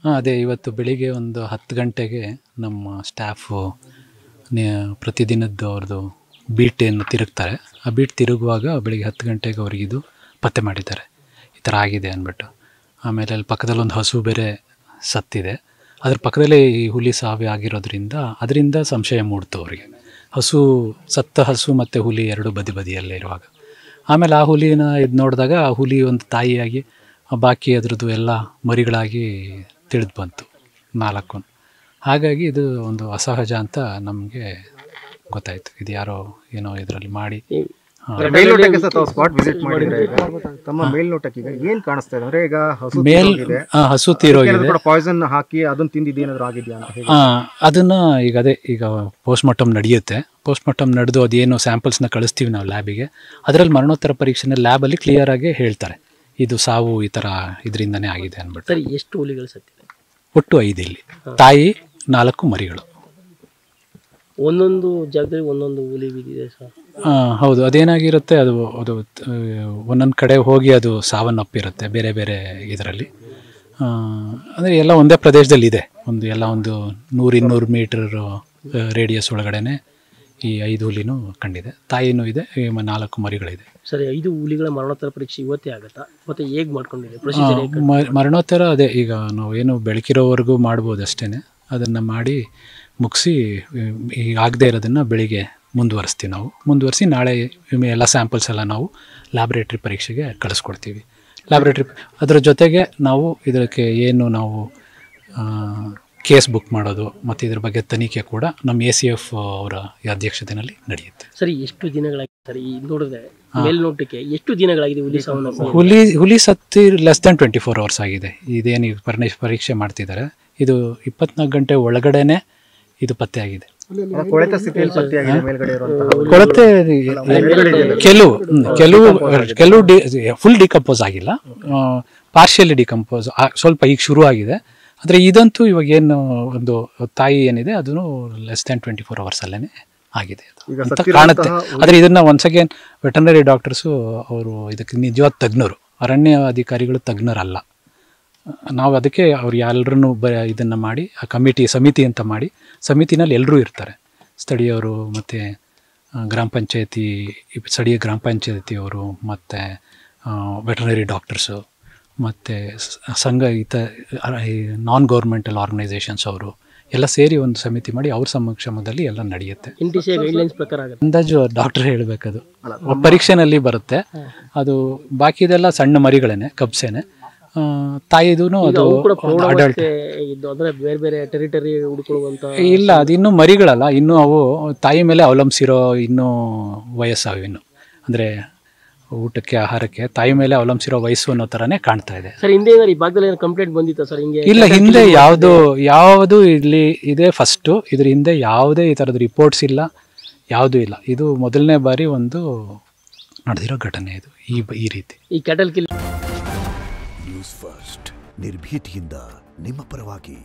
ಅದೇ ಇವತ್ತು ಬೆಳಿಗ್ಗೆ ಒಂದು 10 ಗಂಟೆಗೆ ನಮ್ಮ ಸ್ಟಾಫು ಪ್ರತಿದಿನದ್ದು ಅವ್ರದ್ದು ಬೀಟ್ ಏನು ತಿರುಗ್ತಾರೆ, ಆ ಬೀಟ್ ತಿರುಗುವಾಗ ಬೆಳಿಗ್ಗೆ 10 ಗಂಟೆಗೆ ಅವ್ರಿಗಿದು ಪತ್ತೆ ಮಾಡಿದ್ದಾರೆ, ಈ ಥರ ಆಗಿದೆ ಅಂದ್ಬಿಟ್ಟು. ಆಮೇಲೆ ಅಲ್ಲಿ ಪಕ್ಕದಲ್ಲಿ ಒಂದು ಹಸು ಬೇರೆ ಸತ್ತಿದೆ, ಅದ್ರ ಪಕ್ಕದಲ್ಲೇ ಈ ಹುಲಿ ಸಾವೇ ಆಗಿರೋದ್ರಿಂದ ಅದರಿಂದ ಸಂಶಯ ಮೂಡ್ತು ಅವರಿಗೆ. ಸತ್ತ ಹಸು ಮತ್ತು ಹುಲಿ ಎರಡು ಬದಿಯಲ್ಲೇ ಇರುವಾಗ. ಆಮೇಲೆ ಆ ಹುಲಿನ ಇದು ನೋಡಿದಾಗ ಆ ಹುಲಿ ಒಂದು ತಾಯಿಯಾಗಿ ಬಾಕಿ ಅದರದ್ದು ಎಲ್ಲ ಮರಿಗಳಾಗಿ ತಿಳಿದು ಬಂತು 4. ಹಾಗಾಗಿ ಇದು ಒಂದು ಅಸಹಜ ಅಂತ ನಮಗೆ ಗೊತ್ತಾಯಿತು. ಇದು ಯಾರೋ ಏನೋ ಇದರಲ್ಲಿ ಮಾಡಿ ಮೇಲ್ನೋಟಕ್ಕೆ ಸ್ಪಾಟ್ ವಿಸಿಟ್ ಮಾಡಿದ್ರೆ ತಮ್ಮ ಮೇಲ್ನೋಟಕ್ಕೆ ಈಗ ಏನು ಕಾಣಿಸ್ತಾ ಇದೆ ಅಂದ್ರೆ ಈಗ ಹಸು ತೀರೋಗಿದೆ, ಪಾಯ್ಸನ್ ಹಾಕಿ ಅದನ್ನ ತಿಂದಿದ್ದೇನಾದ್ರೂ ಆಗಿದೆಯಾ ಅಂತ ಅದನ್ನು ಈಗ ಪೋಸ್ಟ್ಮಾರ್ಟಮ್ ನಡೆಯುತ್ತೆ. ಪೋಸ್ಟ್ಮಾರ್ಟಮ್ ನಡೆದು ಅದೇನು ಸ್ಯಾಂಪಲ್ಸ್ನ ಕಳಿಸ್ತೀವಿ ನಾವು ಲ್ಯಾಬಿಗೆ, ಅದರಲ್ಲಿ ಮರಣೋತ್ತರ ಪರೀಕ್ಷೆನ ಲ್ಯಾಬಲ್ಲಿ ಕ್ಲಿಯರ್ ಆಗಿ ಹೇಳ್ತಾರೆ ಇದು ಸಾವು ಈ ಥರ ಇದರಿಂದನೇ ಆಗಿದೆ ಅಂದ್ಬಿಟ್ಟು. ಸರಿ, ಎಷ್ಟು ಹುಲಿಗಳು ಸತ್ತಿದೆ? ಒಟ್ಟು 5 ಇಲ್ಲಿ, ತಾಯಿ 4 ಮರಿಗಳು. ಒಂದೊಂದು ಜಾಗದಲ್ಲಿ ಒಂದೊಂದು ಹುಲಿ ಬಿದ್ದಿದೆ ಸರ್. ಹೌದು, ಅದೇನಾಗಿರುತ್ತೆ ಅದು ಒಂದೊಂದು ಕಡೆ ಹೋಗಿ ಅದು ಸಾವನ್ನಪ್ಪಿರುತ್ತೆ ಬೇರೆ ಬೇರೆ ಇದರಲ್ಲಿ. ಅಂದರೆ ಎಲ್ಲ ಒಂದೇ ಪ್ರದೇಶದಲ್ಲಿ ಇದೆ, ಒಂದು 100-200 ಮೀಟರ್ ರೇಡಿಯಸ್ ಒಳಗಡೆನೆ ಈ 5 ಹುಲಿನೂ ಕಂಡಿದೆ, ತಾಯಿನೂ ಇದೆ, 4 ಮರಿಗಳಿದೆ. ಸರಿ, 5 ಹುಲಿಗಳ ಮರಣೋತ್ತರ ಪರೀಕ್ಷೆ ಇವತ್ತೇ ಆಗುತ್ತಾ ಮತ್ತೆ ಹೇಗೆ ಮಾಡ್ಕೊಂಡಿದೆ ಪ್ರೊಸೀಜರ್? ಮರಣೋತ್ತರ ಅದೇ ಈಗ ನಾವು ಏನು ಬೆಳಕಿರೋವರೆಗೂ ಮಾಡ್ಬೋದು ಅಷ್ಟೇ, ಅದನ್ನು ಮಾಡಿ ಮುಗಿಸಿ ಈಗ ಆಗದೆ ಇರೋದನ್ನು ಬೆಳಿಗ್ಗೆ ಮುಂದುವರಿಸಿ ನಾಳೆ ಎಲ್ಲ ಸ್ಯಾಂಪಲ್ಸ್ ಎಲ್ಲ ನಾವು ಲ್ಯಾಬ್ರೇಟ್ರಿ ಪರೀಕ್ಷೆಗೆ ಕಳಿಸ್ಕೊಡ್ತೀವಿ. ಅದರ ಜೊತೆಗೆ ನಾವು ಇದಕ್ಕೆ ಏನು ನಾವು ಕೇಸ್ ಬುಕ್ ಮಾಡೋದು ಮತ್ತು ಇದ್ರ ಬಗ್ಗೆ ತನಿಖೆ ಕೂಡ ನಮ್ಮ ACF ಅವರ ಅಧ್ಯಕ್ಷತೆಯಲ್ಲಿ ನಡೆಯುತ್ತೆ. ಸರಿ, ಎಷ್ಟು ದಿನಗಳಾಗಿದೆ ಸರಿ ನೋಡಿದ್ರೆ ಮೇಲ್ನೋಟಕ್ಕೆ ಎಷ್ಟು ದಿನಗಳಾಗಿದೆ ಹುಲಿ ಸಾವನ್ನಪ್ಪ? ಹುಲಿ ಸತ್ತಿ ಲೆಸ್ ದ್ಯಾನ್ 24 hours ಆಗಿದೆ. ಇದೇನು ಪರೀಕ್ಷೆ ಮಾಡ್ತಿದ್ದಾರೆ, ಇದು 24 ಗಂಟೆ ಒಳಗಡೆನೆ ಇದು ಪತ್ತೆ ಆಗಿದೆ. ಕೊಳತೆ ಕೆಲವು ಫುಲ್ ಡಿಕಂಪೋಸ್ ಆಗಿಲ್ಲ, ಪಾರ್ಷಿಯಲಿ ಡಿಕಂಪೋಸ್ ಸ್ವಲ್ಪ ಈಗ ಶುರು ಆಗಿದೆ. ಆದರೆ ಇದಂತೂ ಇವಾಗ ಏನು ಒಂದು ತಾಯಿ ಏನಿದೆ ಅದನ್ನು ಲೆಸ್ ದ್ಯಾನ್ 24 hours ಅಲ್ಲೇ ಆಗಿದೆ ಅಂತ ಕಾಣುತ್ತೆ. ಆದರೆ ಇದನ್ನು ಒನ್ಸ್ ಅಗೇನ್ ವೆಟರ್ನರಿ ಡಾಕ್ಟರ್ಸು ಅವರು ಇದಕ್ಕೆ ನಿಜವಾದ ತಜ್ಞರು, ಅರಣ್ಯ ಅಧಿಕಾರಿಗಳು ತಜ್ಞರಲ್ಲ. ನಾವು ಅದಕ್ಕೆ ಅವ್ರು ಎಲ್ಲರನ್ನೂ ಇದನ್ನು ಮಾಡಿ ಆ ಸಮಿತಿ ಅಂತ ಮಾಡಿ, ಸಮಿತಿನಲ್ಲಿ ಎಲ್ಲರೂ ಇರ್ತಾರೆ, ಸ್ಥಳೀಯರು ಮತ್ತು ಸ್ಥಳೀಯ ಗ್ರಾಮ ಪಂಚಾಯತಿಯವರು ಮತ್ತು ವೆಟರ್ನರಿ ಡಾಕ್ಟರ್ಸು ಮತ್ತು ನಾನ್ ಗೌರ್ಮೆಂಟಲ್ ಆರ್ಗನೈಸೇಷನ್ಸ್ ಅವರು ಎಲ್ಲ ಸೇರಿ ಒಂದು ಸಮಿತಿ ಮಾಡಿ ಅವ್ರ ಸಮಕ್ಷಮದಲ್ಲಿ ಎಲ್ಲ ನಡೆಯುತ್ತೆ. ಅಂದಾಜು ಡಾಕ್ಟರ್ ಹೇಳಬೇಕದು ಪರೀಕ್ಷೆನಲ್ಲಿ ಬರುತ್ತೆ. ಅದು ಬಾಕಿದೆಲ್ಲ ಸಣ್ಣ ಮರಿಗಳೇನೆ, ಕಬ್ಸೇನೆ. ತಾಯಿದೂ ಅದು ಅಡಲ್ಟ್ ಇಲ್ಲ, ಅದು ಇನ್ನೂ ಮರಿಗಳಲ್ಲ, ಇನ್ನೂ ಅವು ತಾಯಿ ಮೇಲೆ ಅವಲಂಬಿಸಿರೋ ಇನ್ನೂ ವಯಸ್ಸಾವೆ ಇನ್ನು, ಅಂದರೆ ಊಟಕ್ಕೆ ಆಹಾರಕ್ಕೆ ತಾಯಿ ಮೇಲೆ ಅವಲಂಬಿಸಿರೋ ವಯಸ್ಸು ಅನ್ನೋ ಥರನೇ ಕಾಣ್ತಾ ಇದೆ. ಇಲ್ಲ, ಹಿಂದೆ ಯಾವುದು ಇಲ್ಲಿ ಇದೆ ಫಸ್ಟು, ಇದ್ರ ಹಿಂದೆ ಯಾವುದೇ ಈ ಥರದ ರಿಪೋರ್ಟ್ಸ್ ಇಲ್ಲ, ಯಾವುದೂ ಇಲ್ಲ. ಇದು ಮೊದಲನೇ ಬಾರಿ ಒಂದು ನಡೆದಿರೋ ಘಟನೆ ಇದು ಈ ರೀತಿ. ಈ ಕ್ಯಾಟಲ್ ಕಿಲ್ ನ್ಯೂಸ್ ಫಸ್ಟ್ ನಿರ್ಭೀತಿಯಿಂದ ನಿಮ್ಮ ಪರವಾಗಿ.